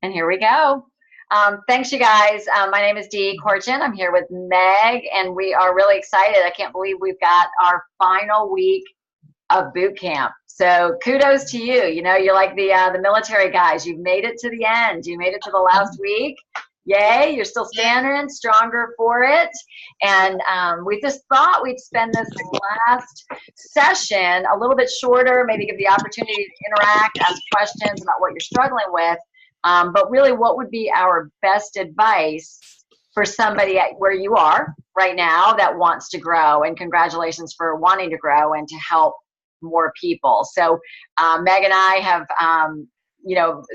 And here we go. Thanks, you guys. My name is Dee Corchin. I'm here with Meg, and we are really excited. I can't believe we've got our final week of boot camp. So kudos to you. You know, you're like the military guys. You've made it to the end. You made it to the last week. Yay, you're still standing stronger for it. And we just thought we'd spend this last session a little bit shorter, maybe give the opportunity to interact, ask questions about what you're struggling with. But really, what would be our best advice for somebody at where you are right now that wants to grow? And congratulations for wanting to grow and to help more people. So Meg and I have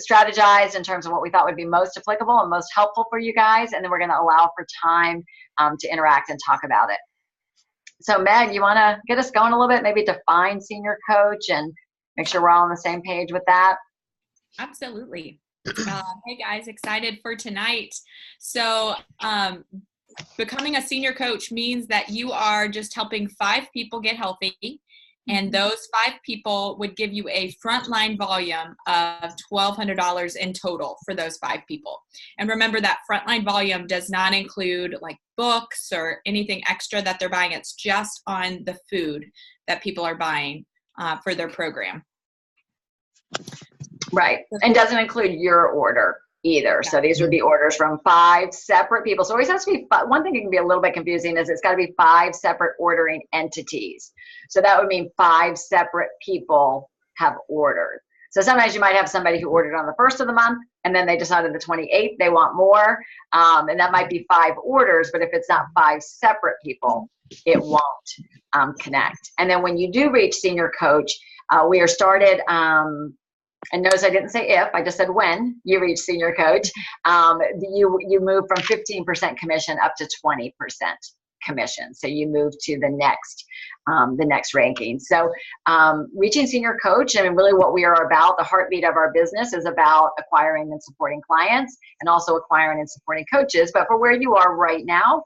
strategized in terms of what we thought would be most applicable and most helpful for you guys, and then we're going to allow for time to interact and talk about it. So Meg, you want to get us going a little bit, maybe define senior coach and make sure we're all on the same page with that? Absolutely. Hey guys, excited for tonight. So becoming a senior coach means that you are just helping 5 people get healthy. And those 5 people would give you a frontline volume of $1,200 in total for those 5 people. And remember that frontline volume does not include like books or anything extra that they're buying. It's just on the food that people are buying for their program. Right. And doesn't include your order either. So these would be orders from 5 separate people. So it always has to be one thing that can be a little bit confusing is it's got to be 5 separate ordering entities. So that would mean 5 separate people have ordered. So sometimes you might have somebody who ordered on the 1st of the month and then they decided the 28th they want more. And that might be 5 orders, but if it's not 5 separate people, it won't connect. And then when you do reach senior coach, we are started, and notice I didn't say if, I just said when you reach senior coach, you move from 15% commission up to 20% commission. So you move to the next ranking. So reaching senior coach, and really what we are about, the heartbeat of our business is about acquiring and supporting clients and also acquiring and supporting coaches. But for where you are right now,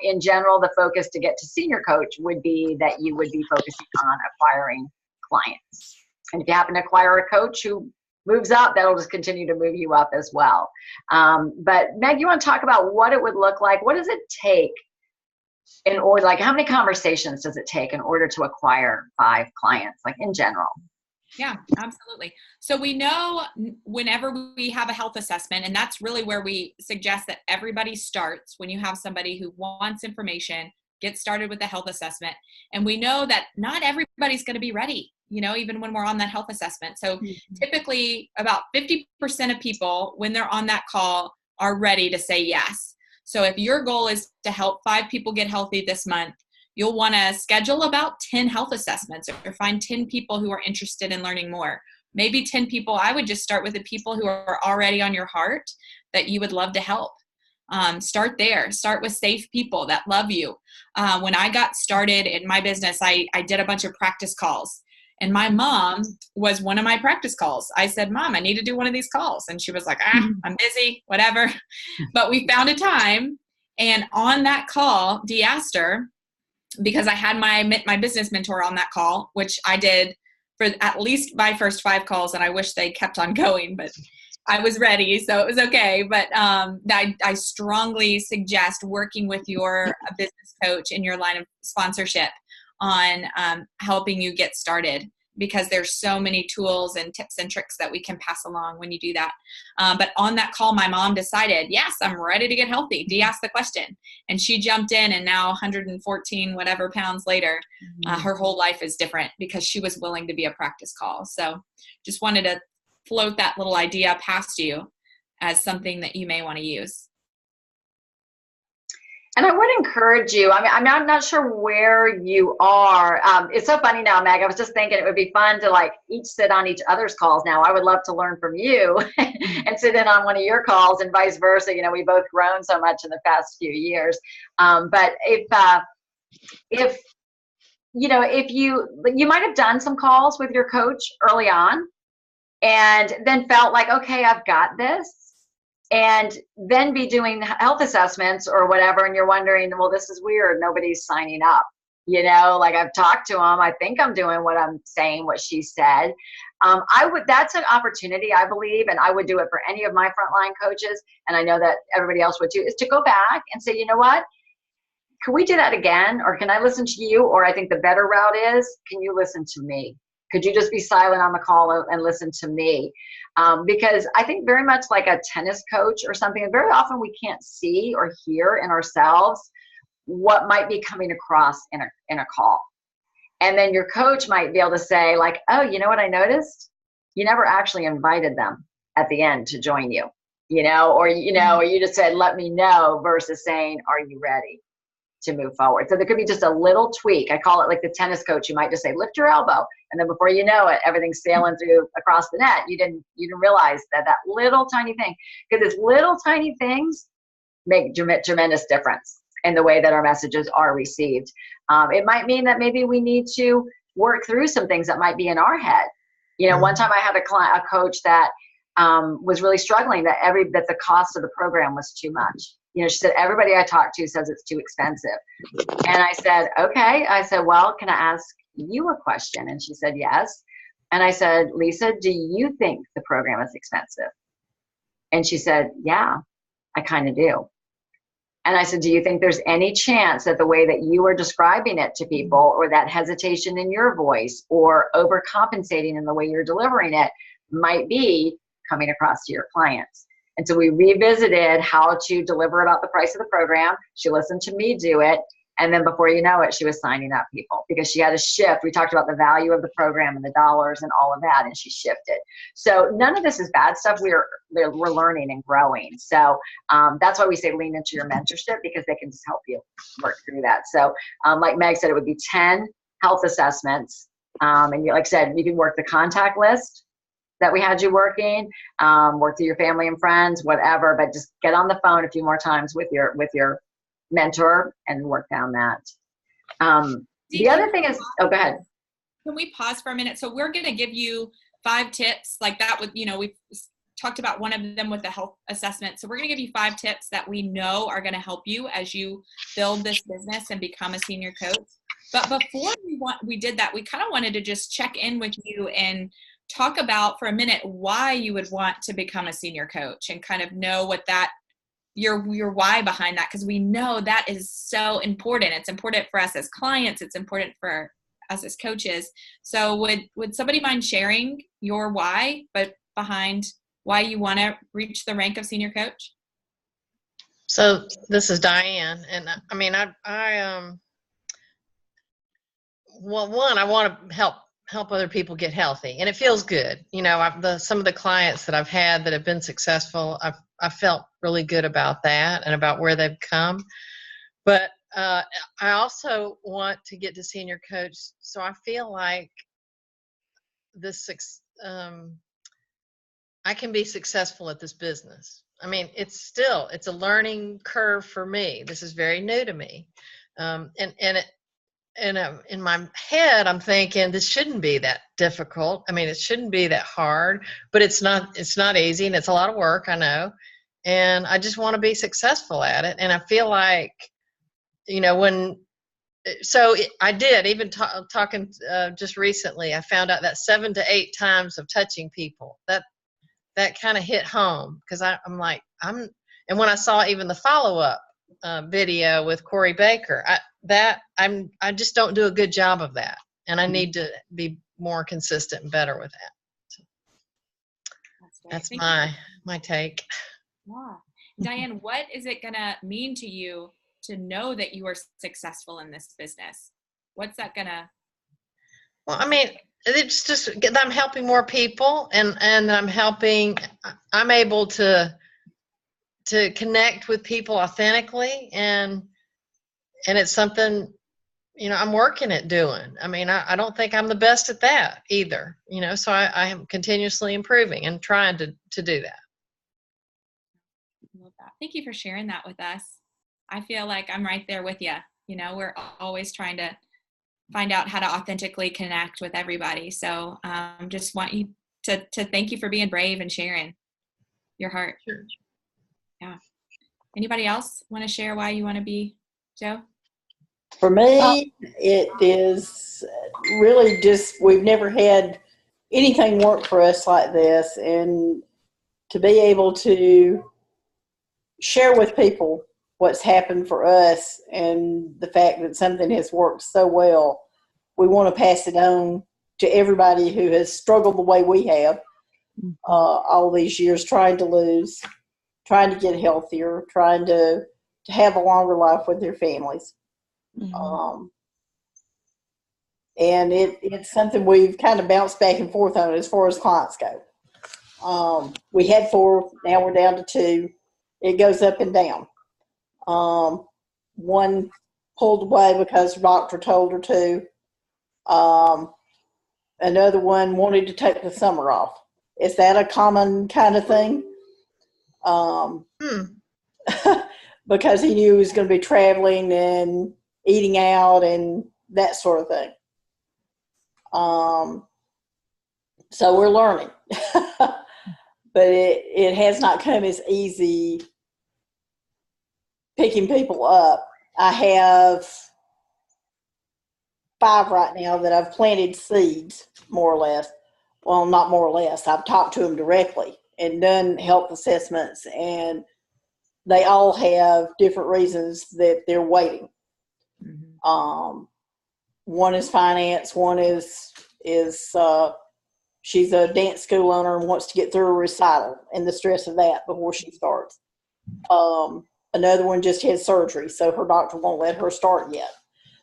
in general, the focus to get to senior coach would be that you would be focusing on acquiring clients. And if you happen to acquire a coach who moves up, that'll just continue to move you up as well. But Meg, you want to talk about what it would look like? What does it take in order, like how many conversations does it take in order to acquire 5 clients, like in general? Yeah, absolutely. So we know whenever we have a health assessment, and that's really where we suggest that everybody starts when you have somebody who wants information, get started with the health assessment. And we know that not everybody's going to be ready, you know, even when we're on that health assessment. So typically about 50% of people, when they're on that call, are ready to say yes. So if your goal is to help 5 people get healthy this month, you'll want to schedule about 10 health assessments or find 10 people who are interested in learning more. Maybe 10 people. I would just start with the people who are already on your heart that you would love to help. Start there. Start with safe people that love you. When I got started in my business, I did a bunch of practice calls. And my mom was one of my practice calls. I said, Mom, I need to do one of these calls. And she was like, I'm busy, whatever. But we found a time. And on that call, Dee asked her, because I had my business mentor on that call, which I did for at least my first 5 calls. And I wish they kept on going, but I was ready, so it was okay. But I strongly suggest working with your business coach in your line of sponsorship on helping you get started, because there's so many tools and tips and tricks that we can pass along when you do that. But on that call, my mom decided, yes, I'm ready to get healthy. Dee asked the question, and she jumped in, and now 114 whatever pounds later, her whole life is different because she was willing to be a practice call. So just wanted to float that little idea past you as something that you may want to use. And I would encourage you, I mean, I'm not sure where you are. It's so funny now, Meg, I was just thinking it would be fun to like each sit on each other's calls now. I would love to learn from you and sit in on one of your calls and vice versa. You know, we've both grown so much in the past few years. But if you might have done some calls with your coach early on and then felt like, okay, I've got this. And then be doing health assessments or whatever, and you're wondering, well, this is weird, nobody's signing up, like I've talked to them. I think I'm doing what I'm saying, what she said. That's an opportunity, I believe, and I would do it for any of my frontline coaches. And I know that everybody else would too, is to go back and say, you know what? Can we do that again? Or can I listen to you? Or I think the better route is, can you listen to me? Could you just be silent on the call and listen to me? Because I think very much like a tennis coach or something, very often we can't see or hear in ourselves what might be coming across in a call. And then your coach might be able to say like, oh, you know what I noticed? You never actually invited them at the end to join you, or you just said, let me know, versus saying, are you ready to move forward? So there could be just a little tweak. I call it like the tennis coach. You might just say, lift your elbow. And then before you know it, everything's sailing through across the net. You didn't realize that little tiny thing, because it's little tiny things make tremendous difference in the way that our messages are received. It might mean that maybe we need to work through some things that might be in our head. One time I had a coach that was really struggling that the cost of the program was too much. She said, everybody I talk to says it's too expensive. And I said, okay. I said, well, can I ask you a question? And she said, yes. And I said, Lisa, do you think the program is expensive? And she said, yeah, I kind of do. And I said, do you think there's any chance that the way that you are describing it to people, or that hesitation in your voice, or overcompensating in the way you're delivering it, might be coming across to your clients? And so we revisited how to deliver about the price of the program. She listened to me do it. And then before you know it, she was signing up people, because she had a shift. We talked about the value of the program and the dollars and all of that, and she shifted. So none of this is bad stuff. We're learning and growing. So that's why we say lean into your mentorship, because they can just help you work through that. So like Meg said, it would be 10 health assessments. And like I said, you can work the contact list that we had you working, work through your family and friends, whatever, but just get on the phone a few more times with your mentor and work down that. The other thing is, go ahead. Can we pause for a minute? So we're going to give you 5 tips like that with, we've talked about one of them with the health assessment. So we're going to give you 5 tips that we know are going to help you as you build this business and become a senior coach. But before we did that, we kind of wanted to just check in with you and talk about for a minute why you would want to become a senior coach, and kind of know what that your why behind that, because we know that is so important. It's important for us as clients. It's important for us as coaches. So would somebody mind sharing your why, but behind why you want to reach the rank of senior coach? So this is Diane, and I mean, well, one, I want to help other people get healthy, and it feels good. Some of the clients that I've had that have been successful, I've felt really good about that and about where they've come. But I also want to get to senior coach, so I feel like I can be successful at this business. I mean, it's a learning curve for me. This is very new to me, and in my head, I'm thinking this shouldn't be that difficult. I mean, it shouldn't be that hard, but it's not easy, and it's a lot of work, I know. And I just want to be successful at it. And I feel like, I did, even talking just recently, I found out that 7 to 8 times of touching people, that kind of hit home, because I'm like, and when I saw even the follow-up video with Corey Baker, I just don't do a good job of that, and I need to be more consistent and better with that. So that's my take. Yeah. Diane, what is it gonna mean to you to know that you are successful in this business? What's that gonna? Well, I mean, it's just that I'm helping more people, and I'm able to connect with people authentically, and it's something, I'm working at doing. I mean, I don't think I'm the best at that either, so I am continuously improving and trying to do that. Love that. Thank you for sharing that with us. I feel like I'm right there with you. We're always trying to find out how to authentically connect with everybody. So just want you to thank you for being brave and sharing your heart. Sure. Yeah. Anybody else want to share why you want to be, Joe? For me, it is really just, we've never had anything work for us like this. And to be able to share with people what's happened for us and the fact that something has worked so well, we want to pass it on to everybody who has struggled the way we have all these years, trying to lose, trying to get healthier, trying to have a longer life with their families. And it's something we've kind of bounced back and forth on as far as clients go. We had 4, now we're down to 2. It goes up and down. One pulled away because the doctor told her to. Another one wanted to take the summer off. Is that a common kind of thing? Because he knew he was going to be traveling and eating out and that sort of thing. So we're learning. But it has not come as easy picking people up. I have 5 right now that I've planted seeds, more or less. Well, not more or less. I've talked to them directly and done health assessments, and they all have different reasons that they're waiting. One is finance. One is she's a dance school owner and wants to get through a recital and the stress of that before she starts. Another one just had surgery, so her doctor won't let her start yet.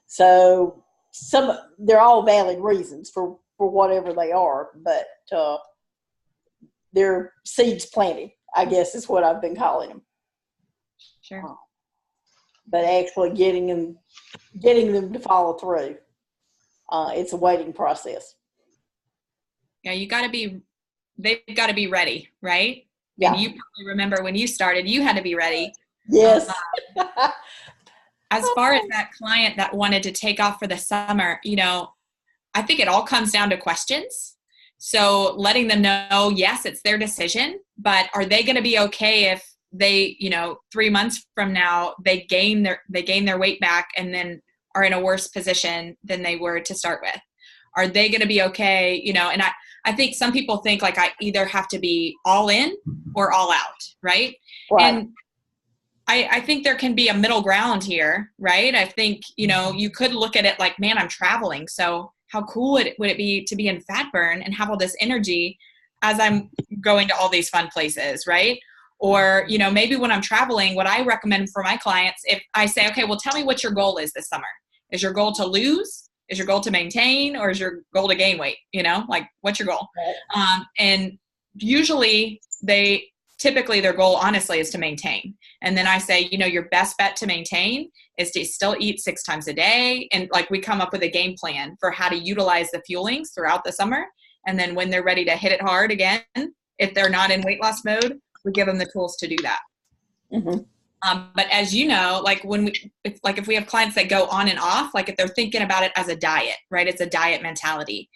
So they're all valid reasons for whatever they are, but they're seeds planted, I guess is what I've been calling them. Sure. But actually getting them to follow through, it's a waiting process. Yeah, they've got to be ready, right? Yeah. And you probably remember when you started, you had to be ready. Yes. As far as that client that wanted to take off for the summer, I think it all comes down to questions. So letting them know, yes, it's their decision, but are they going to be okay if they, 3 months from now, they gain their weight back and then are in a worse position than they were to start with? Are they going to be okay? And I think some people think like I either have to be all in or all out, right? And I think there can be a middle ground here, right? I think, you could look at it like, man, I'm traveling. So how cool would it be to be in fat burn and have all this energy as I'm going to all these fun places, right? Or, maybe when I'm traveling, what I recommend for my clients, if I say, okay, well, tell me what your goal is this summer. Is your goal to lose? Is your goal to maintain? Or is your goal to gain weight? Like, what's your goal? Right. And usually typically their goal, honestly, is to maintain. And then I say, your best bet to maintain is to still eat 6 times a day. And like, we come up with a game plan for how to utilize the fuelings throughout the summer. And then when they're ready to hit it hard again, if they're not in weight loss mode, we give them the tools to do that. But as you know, like if we have clients that go on and off, like if they're thinking about it as a diet, right? It's a diet mentality.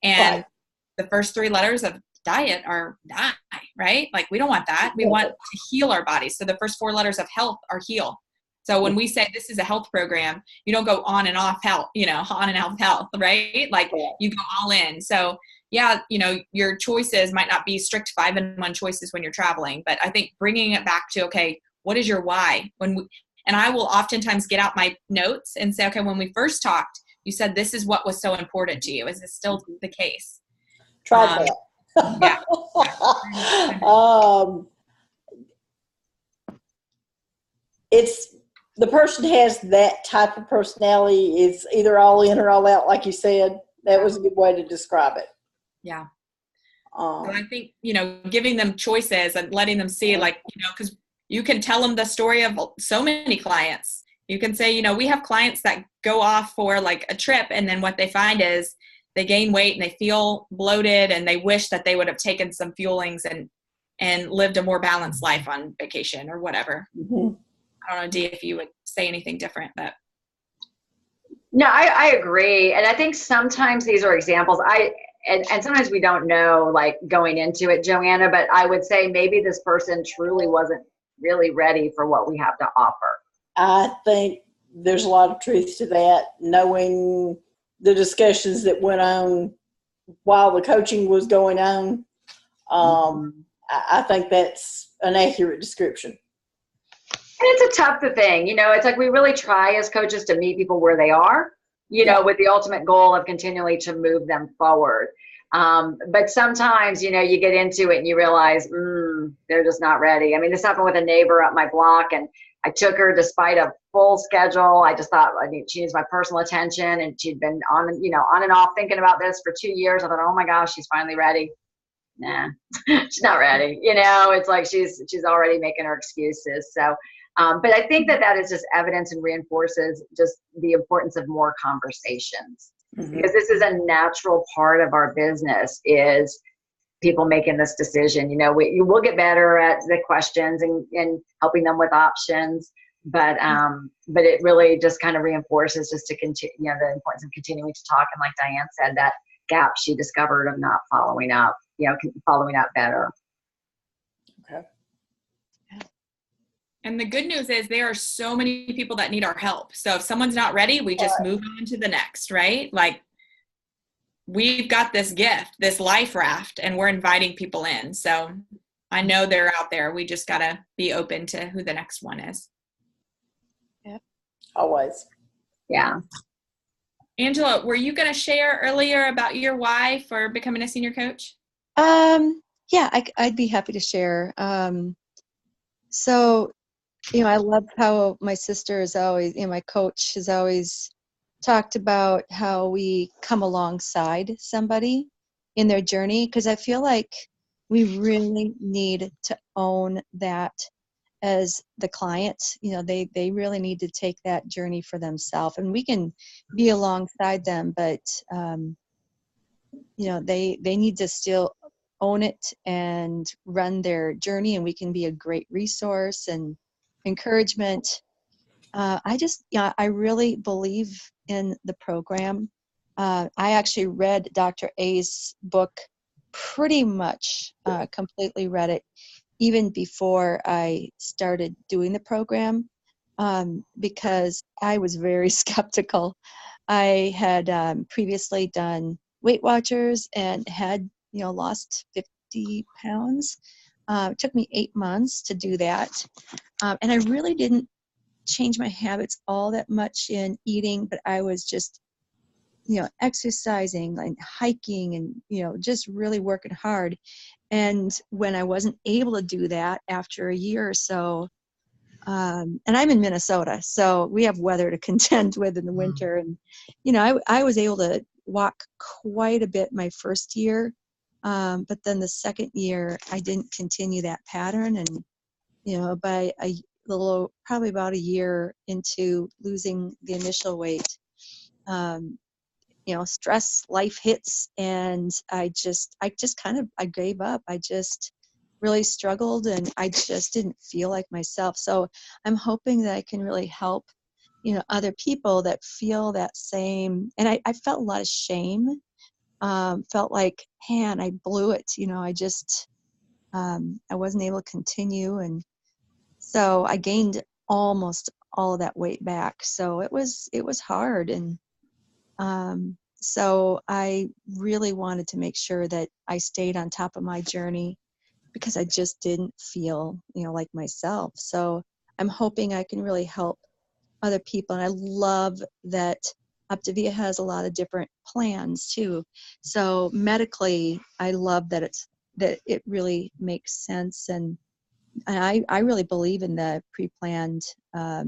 And the first 3 letters of diet are die, right? Like we don't want that. We want to heal our bodies. So the first 4 letters of health are heal. So when we say this is a health program, you don't go on and off health, on and off health, right? Like you go all in. So yeah, your choices might not be strict 5-in-1 choices when you're traveling, but I think bringing it back to, okay, what is your why? And I will oftentimes get out my notes and say, okay, when we first talked, you said this is what was so important to you. Is this still the case? Try that. Yeah. It's the person has that type of personality is either all in or all out, like you said. That was a good way to describe it. Yeah. So I think, giving them choices and letting them see because you can tell them the story of so many clients. You can say, we have clients that go off for like a trip, and then what they find is they gain weight and they feel bloated and they wish that they would have taken some fuelings and lived a more balanced life on vacation or whatever. I don't know, Dee, if you would say anything different, but. No, I agree. And I think sometimes these are examples. And sometimes we don't know, like going into it, Joanna, but I would say maybe this person truly wasn't really ready for what we have to offer. I think there's a lot of truth to that, knowing the discussions that went on while the coaching was going on. I think that's an accurate description. And it's a tough thing, it's like we really try as coaches to meet people where they are, with the ultimate goal of continually to move them forward. But sometimes, you get into it and you realize, they're just not ready. I mean, this happened with a neighbor up my block, and I took her despite a full schedule. I just thought, she needs my personal attention, and she'd been on and off thinking about this for 2 years. I thought, oh my gosh, she's finally ready. Nah, she's not ready. It's like she's already making her excuses. So, but I think that is just evidence and reinforces just the importance of more conversations, because this is a natural part of our business, is people making this decision. We'll get better at the questions and helping them with options, but it really just kind of reinforces just to continue, the importance of continuing to talk. And like Diane said, that gap she discovered of not following up, following up better. Okay. And the good news is there are so many people that need our help. So if someone's not ready, we just move on to the next, right? Like, we've got this gift, this life raft, and we're inviting people in. So I know they're out there. We just got to be open to who the next one is. Yeah. Always. Yeah. Angela, were you going to share earlier about your why for becoming a senior coach? Yeah, I'd be happy to share. So, I love how my sister is always, my coach has always talked about how we come alongside somebody in their journey, because I feel like we really need to own that as the client. They really need to take that journey for themselves, and we can be alongside them, but they need to still own it and run their journey, and we can be a great resource and encouragement. I really believe in the program. I actually read Dr. A's book, pretty much completely read it, even before I started doing the program, because I was very skeptical. I had previously done Weight Watchers and had, lost 50 pounds. It took me 8 months to do that. And I really didn't change my habits all that much in eating, but I was just, exercising and hiking and, just really working hard. And when I wasn't able to do that after a year or so, and I'm in Minnesota, so we have weather to contend with in the winter. And, I was able to walk quite a bit my first year. But then the second year, I didn't continue that pattern. And, by probably about a year into losing the initial weight, stress, life hits, and I gave up. I just really struggled, and I just didn't feel like myself. So I'm hoping that I can really help, other people that feel that same. And I felt a lot of shame, felt like, man, I blew it. I just, I wasn't able to continue. And so I gained almost all of that weight back. So it was hard. And so I really wanted to make sure that I stayed on top of my journey, because I just didn't feel, like myself. So I'm hoping I can really help other people. And I love that Optavia has a lot of different plans too. So medically, I love that it really makes sense. And I really believe in the pre-planned, or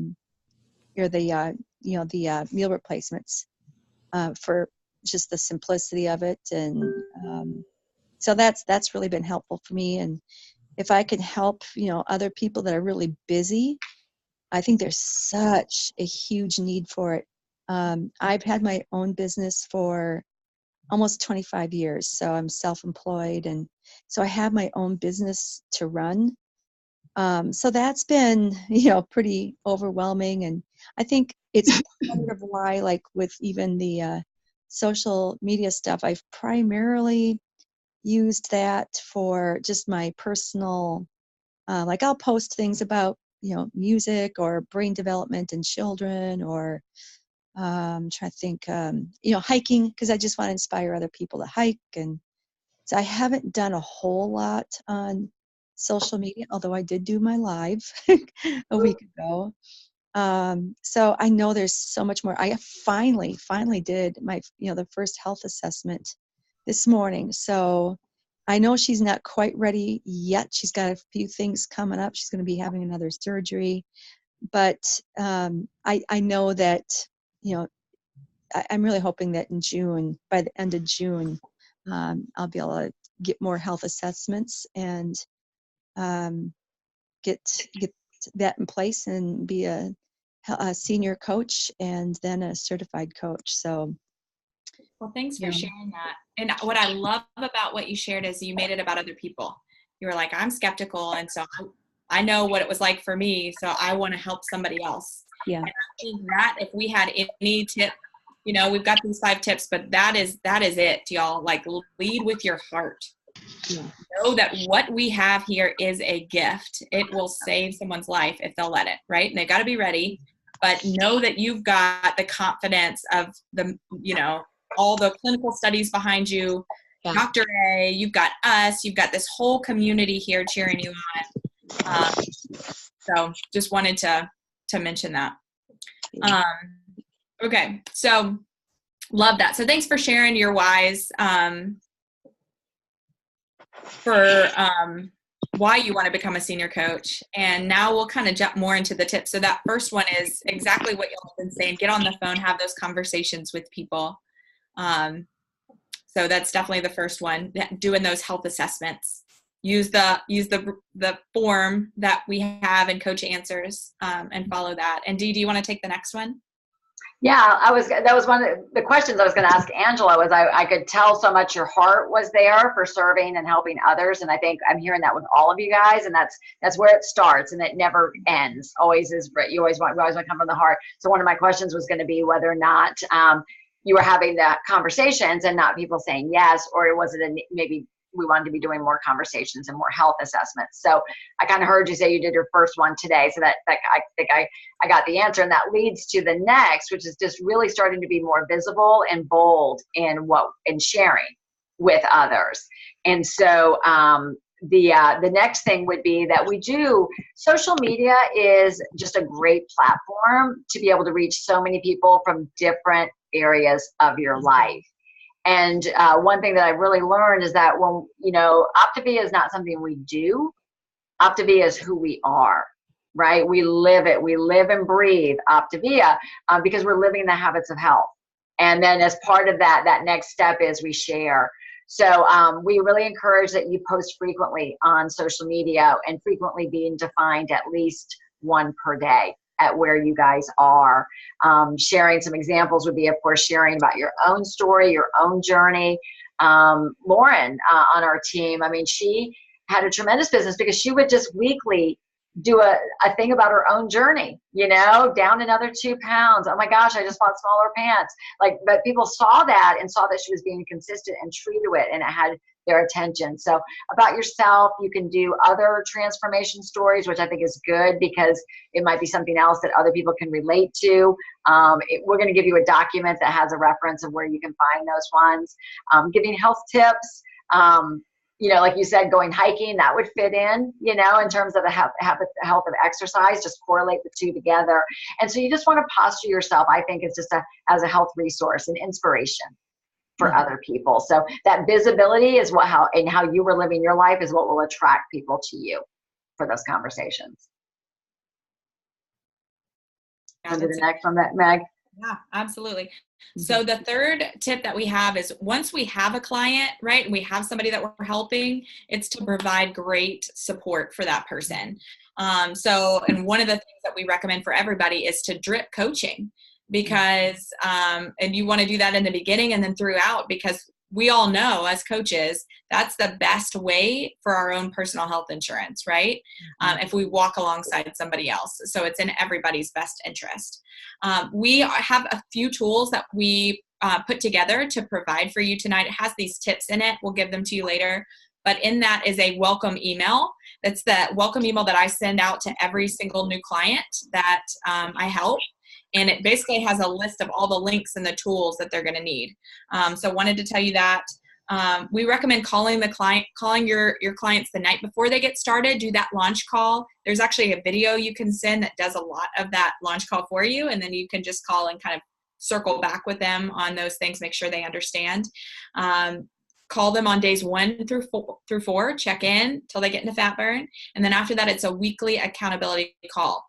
the meal replacements, for just the simplicity of it. And so that's really been helpful for me. And if I can help, other people that are really busy, I think there's such a huge need for it. I've had my own business for almost 25 years. So I'm self-employed. And so I have my own business to run. So that's been, pretty overwhelming. And I think it's part of why, like with even the social media stuff, I've primarily used that for just my personal, like I'll post things about music or brain development in children, or trying to think, hiking, because I just want to inspire other people to hike. And so I haven't done a whole lot on social media, although I did do my live a week ago. So I know there's so much more. I finally did my, the first health assessment this morning. So I know she's not quite ready yet. She's got a few things coming up. She's going to be having another surgery, but I know that, I'm really hoping that in June, by the end of June, I'll be able to get more health assessments and get that in place and be a senior coach and then a certified coach. So, well, thanks for sharing that. And what I love about what you shared is you made it about other people. You were like, I'm skeptical, and so I know what it was like for me, so I want to help somebody else. Yeah. And I think that if we had any tip, we've got these 5 tips, but that is it, y'all. Like, lead with your heart. Yeah. Know that what we have here is a gift. It will save someone's life if they'll let it, right? And they've got to be ready, but know that you've got the confidence of the, all the clinical studies behind you. Yeah. Dr. A, you've got us, you've got this whole community here cheering you on. So just wanted to mention that. Okay. So love that. So thanks for sharing your whys, for why you want to become a senior coach. And now we'll kind of jump more into the tips. So that first one is exactly what y'all have been saying. Get on the phone, have those conversations with people. So that's definitely the first one, doing those health assessments. Use the form that we have in Coach Answers, and follow that. And Dee, do you want to take the next one? Yeah, that was one of the questions I was going to ask Angela. Was I could tell so much your heart was there for serving and helping others, and I think I'm hearing that with all of you guys, and that's where it starts, and it never ends. Always is. We always want to come from the heart. So one of my questions was going to be whether or not you were having the conversations and not people saying yes, or was it maybe we wanted to be doing more conversations and more health assessments. So I kind of heard you say you did your first one today. So that I think I got the answer, and that leads to the next, which is just really starting to be more visible and bold in sharing with others. And so the next thing would be that social media is just a great platform to be able to reach so many people from different areas of your life. And one thing that I really learned is that when, Optavia is not something we do. Optavia is who we are, right? We live it. We live and breathe Optavia because we're living the habits of health. And then as part of that next step is we share. So we really encourage that you post frequently on social media, and frequently being defined at least one per day at where you guys are. Sharing some examples would be, of course, sharing about your own story, your own journey. Lauren on our team, I mean, she had a tremendous business because she would just weekly do a thing about her own journey, down another 2 pounds. Oh my gosh, I just bought smaller pants. But people saw that and saw that she was being consistent and true to it, and it had their attention. So about yourself, you can do other transformation stories, which I think is good because it might be something else that other people can relate to. We're going to give you a document that has a reference of where you can find those ones. Giving health tips, like you said, going hiking, that would fit in, in terms of the health of exercise, just correlate the two together. And so you just want to posture yourself, I think, it's just as a health resource and inspiration for other people. So that visibility is how you were living your life is what will attract people to you for those conversations. Yeah, the next one, Meg? Yeah, absolutely. So the third tip that we have is once we have a client, right, and we have somebody that we're helping, it's to provide great support for that person. And one of the things that we recommend for everybody is to drip coaching, because, and you want to do that in the beginning and then throughout, because we all know as coaches, that's the best way for our own personal health insurance, right? If we walk alongside somebody else. So it's in everybody's best interest. We have a few tools that we put together to provide for you tonight. It has these tips in it. We'll give them to you later. but in that is a welcome email. That's the welcome email that I send out to every single new client that I help. And it basically has a list of all the links and the tools that they're going to need. So wanted to tell you that. We recommend calling your clients the night before they get started. Do that launch call. There's actually a video you can send that does a lot of that launch call for you. And then you can just call and kind of circle back with them on those things, make sure they understand. Call them on days 1 through 4, check in till they get into fat burn. And then after that, it's a weekly accountability call.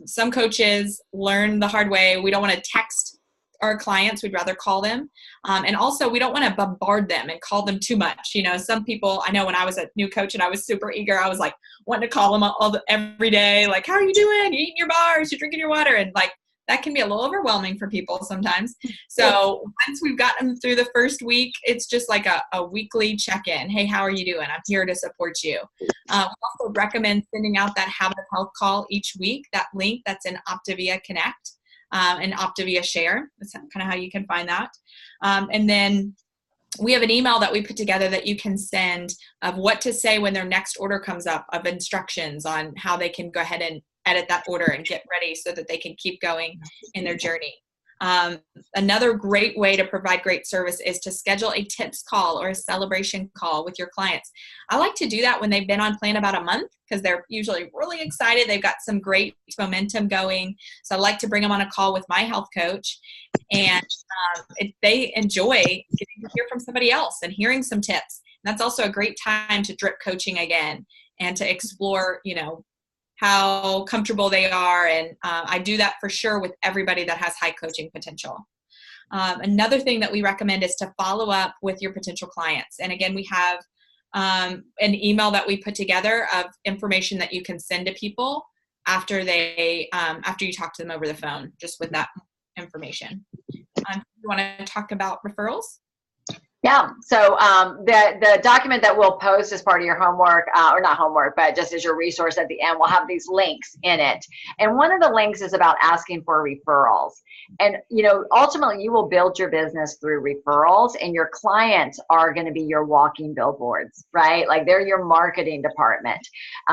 Some coaches learn the hard way. We don't want to text our clients. We'd rather call them. And also we don't want to bombard them and call them too much. You know, some people, I know when I was a new coach and I was super eager, I was like wanting to call them every day. Like, how are you doing? You eating your bars? You drinking your water? And like, that can be a little overwhelming for people sometimes. So once we've gotten them through the first week, it's just like a weekly check-in. Hey, how are you doing? I'm here to support you. We also recommend sending out that Habit of Health call each week, that link that's in Optavia Connect and Optavia Share. That's kind of how you can find that. And then we have an email that we put together that you can send of what to say when their next order comes up, of instructions on how they can go ahead and edit that order and get ready so that they can keep going in their journey. Another great way to provide great service is to schedule a tips call or a celebration call with your clients. I like to do that when they've been on plan about a month because they're usually really excited. They've got some great momentum going. So I like to bring them on a call with my health coach, and they enjoy getting to hear from somebody else and hearing some tips. And that's also a great time to drip coaching again and to explore, you know, how comfortable they are. And I do that for sure with everybody that has high coaching potential. Another thing that we recommend is to follow up with your potential clients. And again, we have an email that we put together of information that you can send to people after you talk to them over the phone, just with that information. You want to talk about referrals? Yeah, so the document that we'll post as part of your homework, or not homework, but just as your resource at the end, will have these links in it. And one of the links is about asking for referrals. And, you know, ultimately you will build your business through referrals, and your clients are going to be your walking billboards, right? Like they're your marketing department.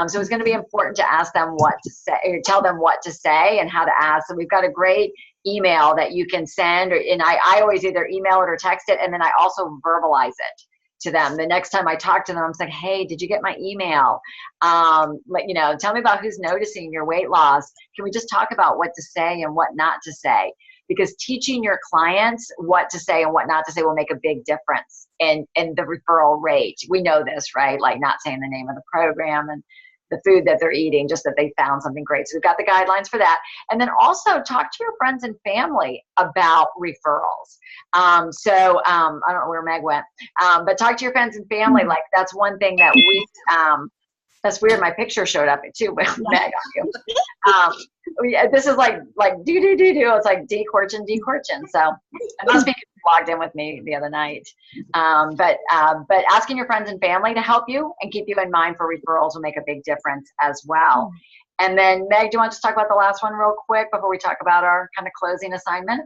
So it's going to be important to ask them what to say, or tell them what to say and how to ask. So we've got a great email that you can send, and I always either email it or text it, and then I also verbalize it to them. The next time I talk to them, I'm saying, hey, did you get my email? You know, tell me about who's noticing your weight loss. Can we just talk about what to say and what not to say? Because teaching your clients what to say and what not to say will make a big difference in the referral rate. We know this, right? Like not saying the name of the program and the food that they're eating, just that they found something great. So we've got the guidelines for that. And then also talk to your friends and family about referrals. I don't know where Meg went, but talk to your friends and family. Like that's one thing that we, that's weird. My picture showed up too with Meg on you. This is like do. It's like decorchin. So it must be logged in with me the other night. But asking your friends and family to help you and keep you in mind for referrals will make a big difference as well. And then Meg, do you want to just talk about the last one real quick before we talk about our kind of closing assignment?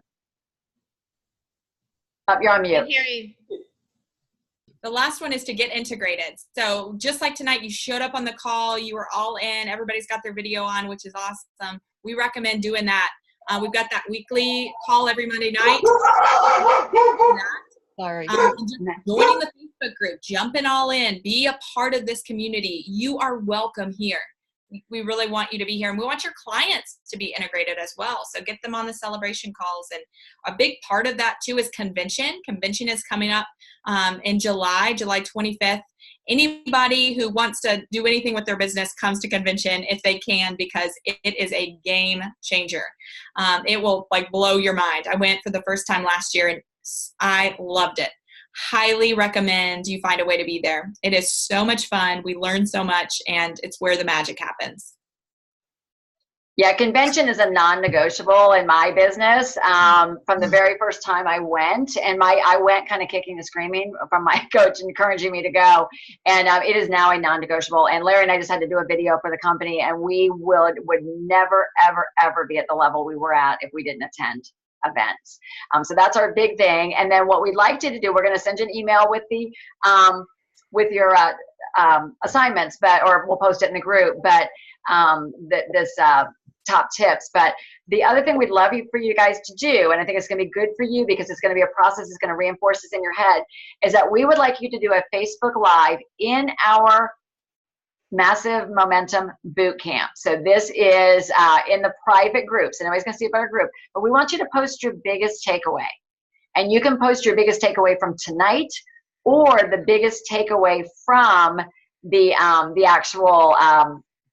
You're on mute. The last one is to get integrated. So just like tonight, you showed up on the call, you were all in, everybody's got their video on, which is awesome. We recommend doing that. We've got that weekly call every Monday night. Sorry. Joining the Facebook group, jumping all in, be a part of this community. You are welcome here. We really want you to be here, and we want your clients to be integrated as well. So get them on the celebration calls. And a big part of that too is convention. Convention is coming up in July 25th. Anybody who wants to do anything with their business comes to convention if they can, because it is a game changer. It will like blow your mind. I went for the first time last year and I loved it. Highly recommend you find a way to be there. It is so much fun. We learn so much, and it's where the magic happens. Yeah, convention is a non-negotiable in my business. From the very first time I went, and I went kind of kicking and screaming from my coach encouraging me to go, and it is now a non-negotiable. And Larry and I just had to do a video for the company, and we would never, ever, ever be at the level we were at if we didn't attend events. So that's our big thing. And then what we'd like you to do, we're going to send you an email with the with your assignments, or we'll post it in the group, but this top tips. But the other thing we'd love for you guys to do, and I think it's going to be good for you because it's going to be a process that's going to reinforce this in your head, is that we would like you to do a Facebook Live in our Massive Momentum Bootcamp. So this is in the private groups, and nobody's going to see about our group, but we want you to post your biggest takeaway. And you can post your biggest takeaway from tonight or the biggest takeaway from the actual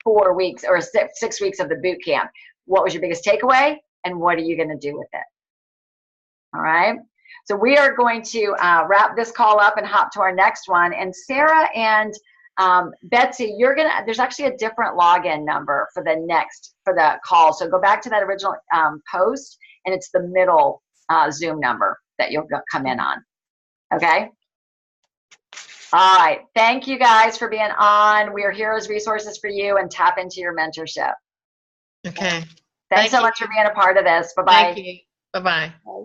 4 weeks or 6 weeks of the boot camp. What was your biggest takeaway and what are you going to do with it? All right. So we are going to wrap this call up and hop to our next one. And Sarah and Betsy, there's actually a different login number for the call. So go back to that original post, and it's the middle Zoom number that you'll come in on. Okay. All right. Thank you guys for being on. We are Heroes Resources for you, and tap into your mentorship. Okay. Thanks so much for being a part of this. Bye-bye. Thank you. Bye-bye. Bye.